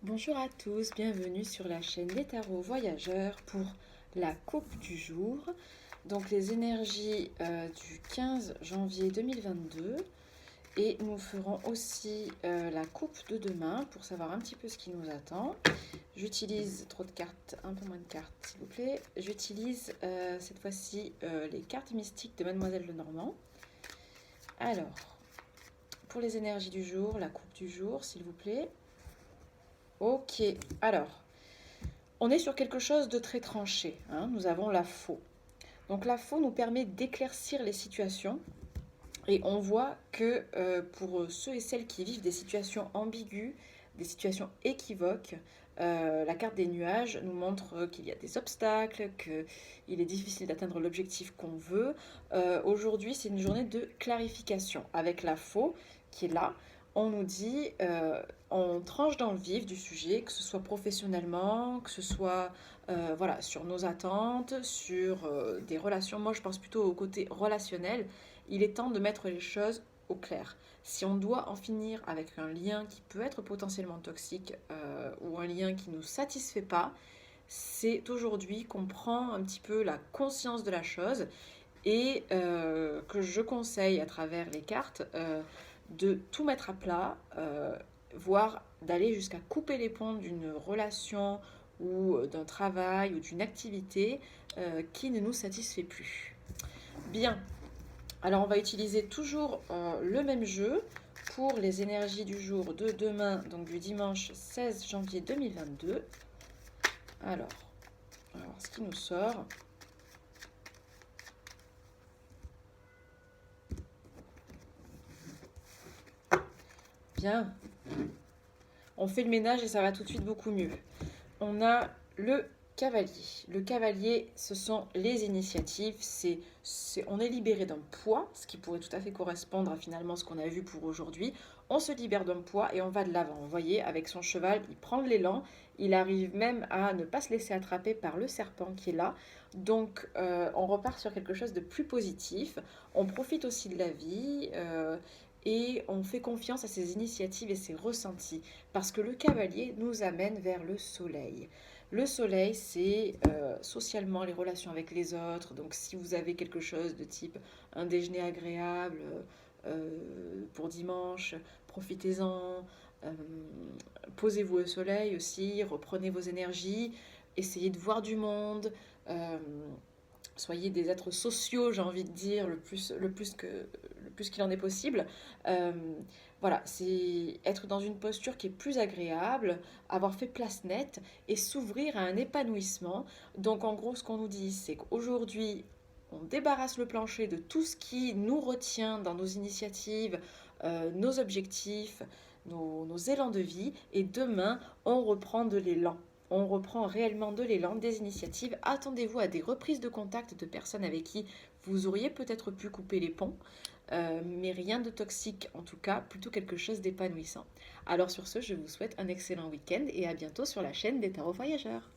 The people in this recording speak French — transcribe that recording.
Bonjour à tous, bienvenue sur la chaîne des tarots voyageurs pour la coupe du jour. Donc les énergies du 15 janvier 2022 et nous ferons aussi la coupe de demain pour savoir un petit peu ce qui nous attend. J'utilise trop de cartes, un peu moins de cartes s'il vous plaît. J'utilise cette fois-ci les cartes mystiques de Mademoiselle Lenormand. Alors, pour les énergies du jour, la coupe du jour s'il vous plaît. Ok, alors, on est sur quelque chose de très tranché, hein. Nous avons la faux. Donc la faux nous permet d'éclaircir les situations et on voit que pour ceux et celles qui vivent des situations ambiguës, des situations équivoques, la carte des nuages nous montre qu'il y a des obstacles, qu'il est difficile d'atteindre l'objectif qu'on veut. Aujourd'hui, c'est une journée de clarification avec la faux qui est là. On nous dit, on tranche dans le vif du sujet, que ce soit professionnellement, que ce soit voilà, sur nos attentes, sur des relations. Moi, je pense plutôt au côté relationnel. Il est temps de mettre les choses au clair. Si on doit en finir avec un lien qui peut être potentiellement toxique ou un lien qui ne nous satisfait pas, c'est aujourd'hui qu'on prend un petit peu la conscience de la chose et que je conseille à travers les cartes de tout mettre à plat, voire d'aller jusqu'à couper les ponts d'une relation ou d'un travail ou d'une activité qui ne nous satisfait plus. Bien, alors on va utiliser toujours le même jeu pour les énergies du jour de demain, donc du dimanche 16 janvier 2022. Alors, on va voir ce qui nous sort. Bien, on fait le ménage et ça va tout de suite beaucoup mieux. On a le cavalier. Le cavalier, ce sont les initiatives. On est libéré d'un poids, ce qui pourrait tout à fait correspondre à finalement ce qu'on a vu pour aujourd'hui. On se libère d'un poids et on va de l'avant. Vous voyez, avec son cheval, il prend de l'élan. Il arrive même à ne pas se laisser attraper par le serpent qui est là. Donc, on repart sur quelque chose de plus positif. On profite aussi de la vie. Et on fait confiance à ses initiatives et ses ressentis, parce que le cavalier nous amène vers le soleil. Le soleil, c'est socialement les relations avec les autres. Donc si vous avez quelque chose de type un déjeuner agréable pour dimanche, profitez-en. Euh, Posez-vous au soleil aussi, reprenez vos énergies, essayez de voir du monde. euh, Soyez des êtres sociaux, j'ai envie de dire, le plus qu'il en est possible. Euh, voilà, c'est être dans une posture qui est plus agréable, avoir fait place nette et s'ouvrir à un épanouissement. Donc en gros, ce qu'on nous dit, c'est qu'aujourd'hui, on débarrasse le plancher de tout ce qui nous retient dans nos initiatives, nos objectifs, nos élans de vie. Et demain, on reprend de l'élan. On reprend réellement de l'élan, des initiatives. Attendez-vous à des reprises de contact de personnes avec qui vous auriez peut-être pu couper les ponts, mais rien de toxique en tout cas, plutôt quelque chose d'épanouissant. Alors sur ce, je vous souhaite un excellent week-end et à bientôt sur la chaîne des Tarots Voyageurs.